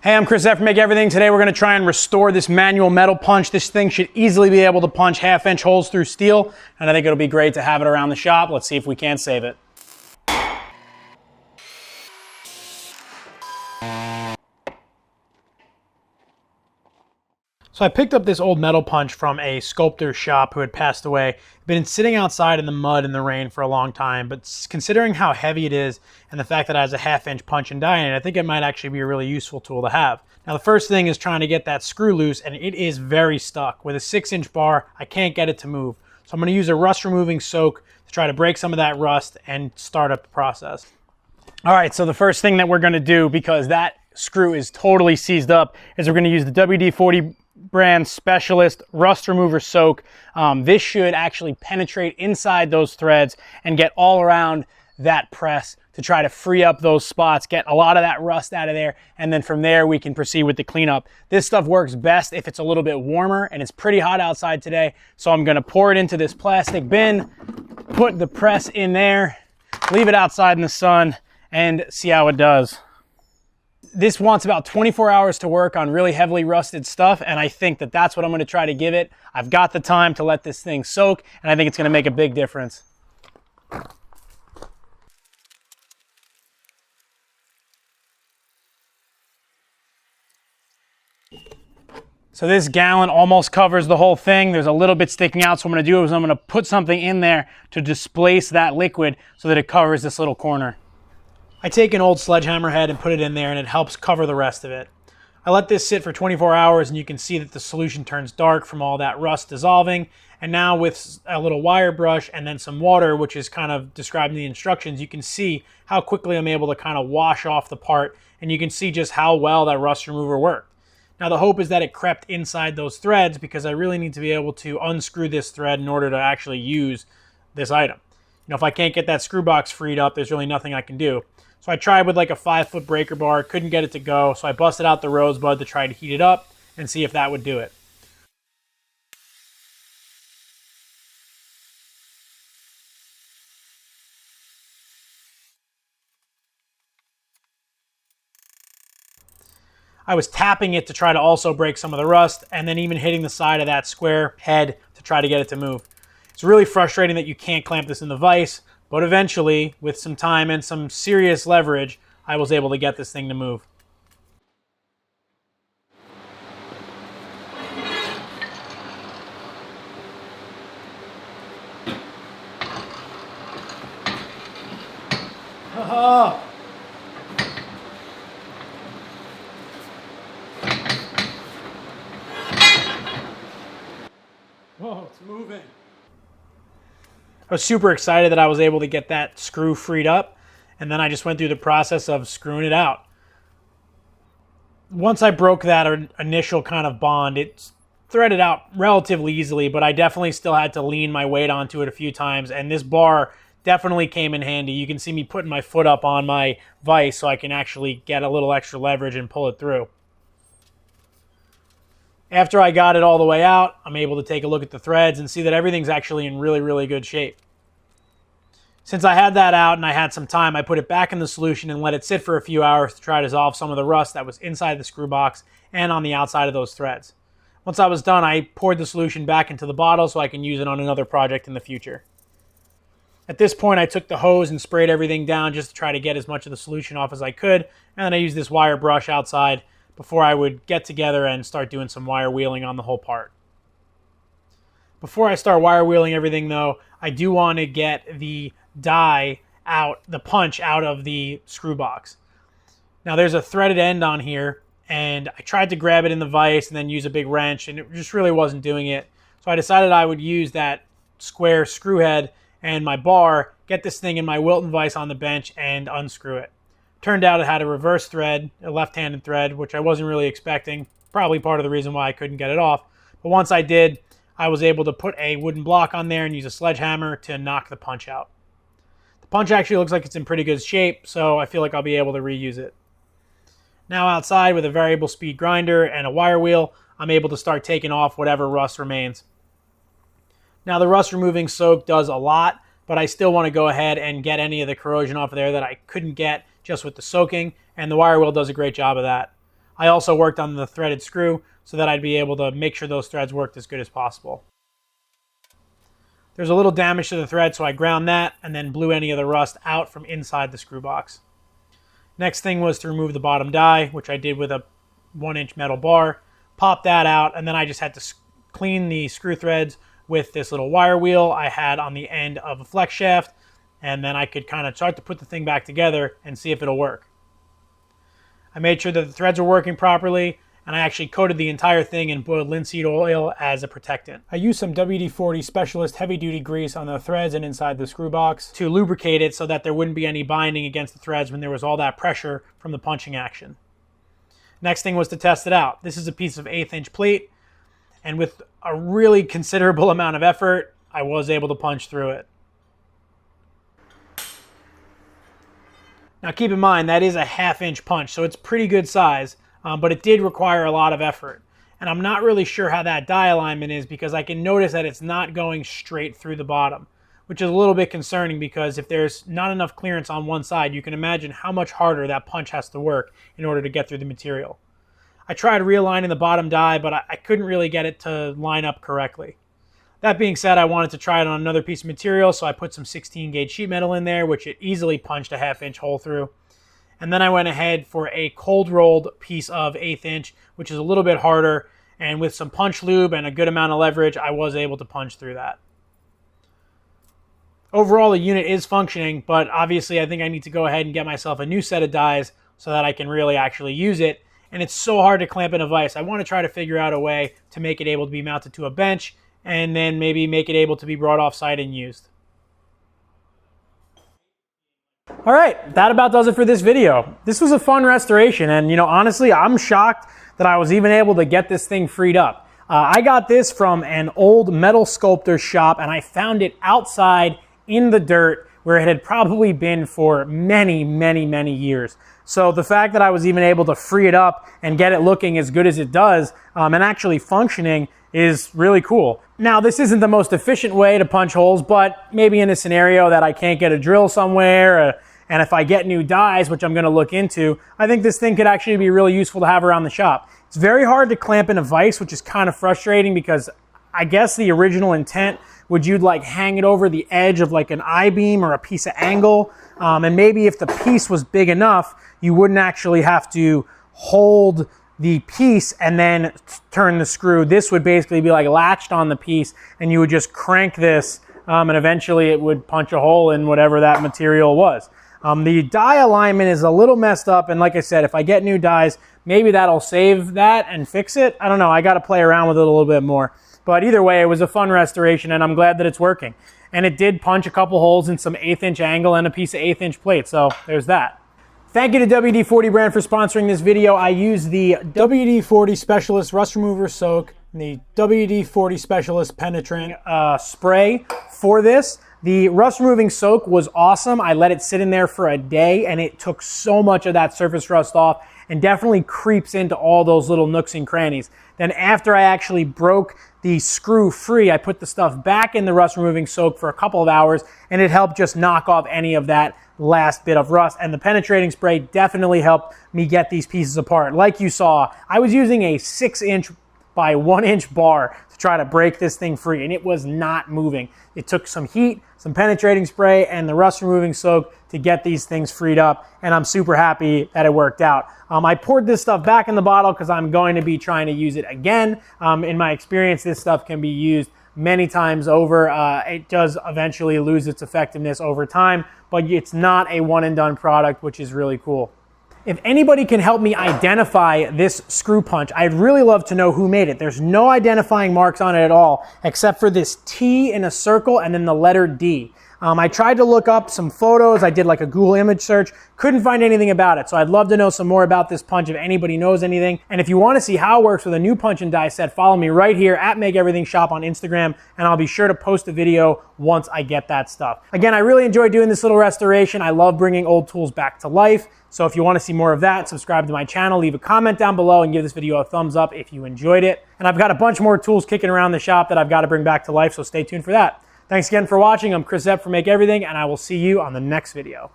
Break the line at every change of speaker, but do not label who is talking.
Hey, I'm Chris F from Make Everything. Today we're going to try and restore this manual metal punch. This thing should easily be able to punch half-inch holes through steel, and I think it'll be great to have it around the shop. Let's see if we can't save it. So I picked up this old metal punch from a sculptor's shop who had passed away. It'd been sitting outside in the mud in the rain for a long time, but considering how heavy it is and the fact that it has a half-inch punch and die in it, I think it might actually be a really useful tool to have. Now the first thing is trying to get that screw loose, and it is very stuck. With a 6-inch bar, I can't get it to move. So I'm going to use a rust removing soak to try to break some of that rust and start up the process. All right, so the first thing that we're going to do, because that screw is totally seized up, is we're going to use the WD-40 brand specialist rust remover soak. This should actually penetrate inside those threads and get all around that press to try to free up those spots, get a lot of that rust out of there, and then from there we can proceed with the cleanup. This stuff works best if it's a little bit warmer, and it's pretty hot outside today, so I'm going to pour it into this plastic bin, put the press in there, leave it outside in the sun, and see how it does. This wants about 24 hours to work on really heavily rusted stuff, and I think that that's what I'm going to try to give it. I've got the time to let this thing soak, and I think it's going to make a big difference. So this gallon almost covers the whole thing. There's a little bit sticking out, so what I'm going to do is I'm going to put something in there to displace that liquid so that it covers this little corner. I take an old sledgehammer head and put it in there, and it helps cover the rest of it. I let this sit for 24 hours, and you can see that the solution turns dark from all that rust dissolving. And now with a little wire brush and then some water, which is kind of described in the instructions, you can see how quickly I'm able to kind of wash off the part, and you can see just how well that rust remover worked. Now the hope is that it crept inside those threads, because I really need to be able to unscrew this thread in order to actually use this item. You know, if I can't get that screw box freed up, there's really nothing I can do. So I tried with like a 5-foot breaker bar, couldn't get it to go, so I busted out the rosebud to try to heat it up and see if that would do it. I was tapping it to try to also break some of the rust, and then even hitting the side of that square head to try to get it to move. It's really frustrating that you can't clamp this in the vise, but eventually, with some time and some serious leverage, I was able to get this thing to move. Oh. Whoa, it's moving. I was super excited that I was able to get that screw freed up, and then I just went through the process of screwing it out. Once I broke that initial kind of bond, it threaded out relatively easily, but I definitely still had to lean my weight onto it a few times, and this bar definitely came in handy. You can see me putting my foot up on my vise so I can actually get a little extra leverage and pull it through. After I got it all the way out, I'm able to take a look at the threads and see that everything's actually in really, really good shape. Since I had that out and I had some time, I put it back in the solution and let it sit for a few hours to try to dissolve some of the rust that was inside the screw box and on the outside of those threads. Once I was done, I poured the solution back into the bottle so I can use it on another project in the future. At this point, I took the hose and sprayed everything down just to try to get as much of the solution off as I could, and then I used this wire brush outside before I would get together and start doing some wire wheeling on the whole part. Before I start wire wheeling everything though, I do want to get the die out, the punch out of the screw box. Now there's a threaded end on here, and I tried to grab it in the vise and then use a big wrench, and it just really wasn't doing it. So I decided I would use that square screw head and my bar, get this thing in my Wilton vise on the bench and unscrew it. Turned out it had a reverse thread, a left-handed thread, which I wasn't really expecting. Probably part of the reason why I couldn't get it off. But once I did, I was able to put a wooden block on there and use a sledgehammer to knock the punch out. The punch actually looks like it's in pretty good shape, so I feel like I'll be able to reuse it. Now outside with a variable speed grinder and a wire wheel, I'm able to start taking off whatever rust remains. Now the rust removing soak does a lot, but I still want to go ahead and get any of the corrosion off of there that I couldn't get just with the soaking, and the wire wheel does a great job of that. I also worked on the threaded screw so that I'd be able to make sure those threads worked as good as possible. There's a little damage to the thread, so I ground that and then blew any of the rust out from inside the screw box. Next thing was to remove the bottom die, which I did with a 1-inch metal bar. Pop that out, and then I just had to clean the screw threads with this little wire wheel I had on the end of a flex shaft, and then I could kind of start to put the thing back together and see if it'll work. I made sure that the threads were working properly, and I actually coated the entire thing in boiled linseed oil as a protectant. I used some WD-40 Specialist heavy-duty grease on the threads and inside the screw box to lubricate it so that there wouldn't be any binding against the threads when there was all that pressure from the punching action. Next thing was to test it out. This is a piece of 1/8 inch plate, and with a really considerable amount of effort, I was able to punch through it. Now keep in mind, that is a 1/2 inch punch, so it's pretty good size, but it did require a lot of effort. And I'm not really sure how that die alignment is because I can notice that it's not going straight through the bottom, which is a little bit concerning because if there's not enough clearance on one side, you can imagine how much harder that punch has to work in order to get through the material. I tried realigning the bottom die, but I couldn't really get it to line up correctly. That being said, I wanted to try it on another piece of material, so I put some 16 gauge sheet metal in there, which it easily punched a 1/2 inch hole through. And then I went ahead for a cold rolled piece of 1/8 inch, which is a little bit harder, and with some punch lube and a good amount of leverage, I was able to punch through that. Overall, the unit is functioning, but obviously I think I need to go ahead and get myself a new set of dies so that I can really actually use it. And it's so hard to clamp in a vise. I want to try to figure out a way to make it able to be mounted to a bench and then maybe make it able to be brought off site and used. All right, that about does it for this video. This was a fun restoration, and honestly, I'm shocked that I was even able to get this thing freed up. I got this from an old metal sculptor shop, and I found it outside in the dirt where it had probably been for many, many, many years. So the fact that I was even able to free it up and get it looking as good as it does and actually functioning is really cool. Now, this isn't the most efficient way to punch holes, but maybe in a scenario that I can't get a drill somewhere, and if I get new dies, which I'm going to look into, I think this thing could actually be really useful to have around the shop. It's very hard to clamp in a vise, which is kind of frustrating because I guess the original intent would you'd like hang it over the edge of like an I-beam or a piece of angle, and maybe if the piece was big enough, you wouldn't actually have to hold the piece and then turn the screw. This would basically be like latched on the piece, and you would just crank this, and eventually it would punch a hole in whatever that material was. The die alignment is a little messed up, and like I said, if I get new dies, maybe that'll save that and fix it. I don't know, I got to play around with it a little bit more. But either way, it was a fun restoration, and I'm glad that it's working. And it did punch a couple holes in some 1/8 inch angle and a piece of 1/8 inch plate, so there's that. Thank you to WD-40 brand for sponsoring this video. I use the WD-40 Specialist Rust Remover Soak and the WD-40 Specialist Penetrant spray for this. The rust removing soak was awesome. I let it sit in there for a day, and it took so much of that surface rust off and definitely creeps into all those little nooks and crannies. Then after I actually broke the screw free, I put the stuff back in the rust removing soak for a couple of hours, and it helped just knock off any of that last bit of rust. And the penetrating spray definitely helped me get these pieces apart. Like you saw, I was using a 6-inch by 1-inch bar to try to break this thing free, and it was not moving. It took some heat, some penetrating spray, and the rust removing soak to get these things freed up, and I'm super happy that it worked out. I poured this stuff back in the bottle because I'm going to be trying to use it again. In my experience, this stuff can be used many times over. It does eventually lose its effectiveness over time, but it's not a one-and-done product, which is really cool. If anybody can help me identify this screw punch, I'd really love to know who made it. There's no identifying marks on it at all, except for this T in a circle and then the letter D. I tried to look up some photos. I did like a Google image search. Couldn't find anything about it. So I'd love to know some more about this punch if anybody knows anything. And if you want to see how it works with a new punch and die set, follow me right here at Make Everything Shop on Instagram, and I'll be sure to post a video once I get that stuff. Again, I really enjoyed doing this little restoration. I love bringing old tools back to life. So if you want to see more of that, subscribe to my channel, leave a comment down below, and give this video a thumbs up if you enjoyed it. And I've got a bunch more tools kicking around the shop that I've got to bring back to life, so stay tuned for that. Thanks again for watching. I'm Chris Epp for Make Everything, and I will see you on the next video.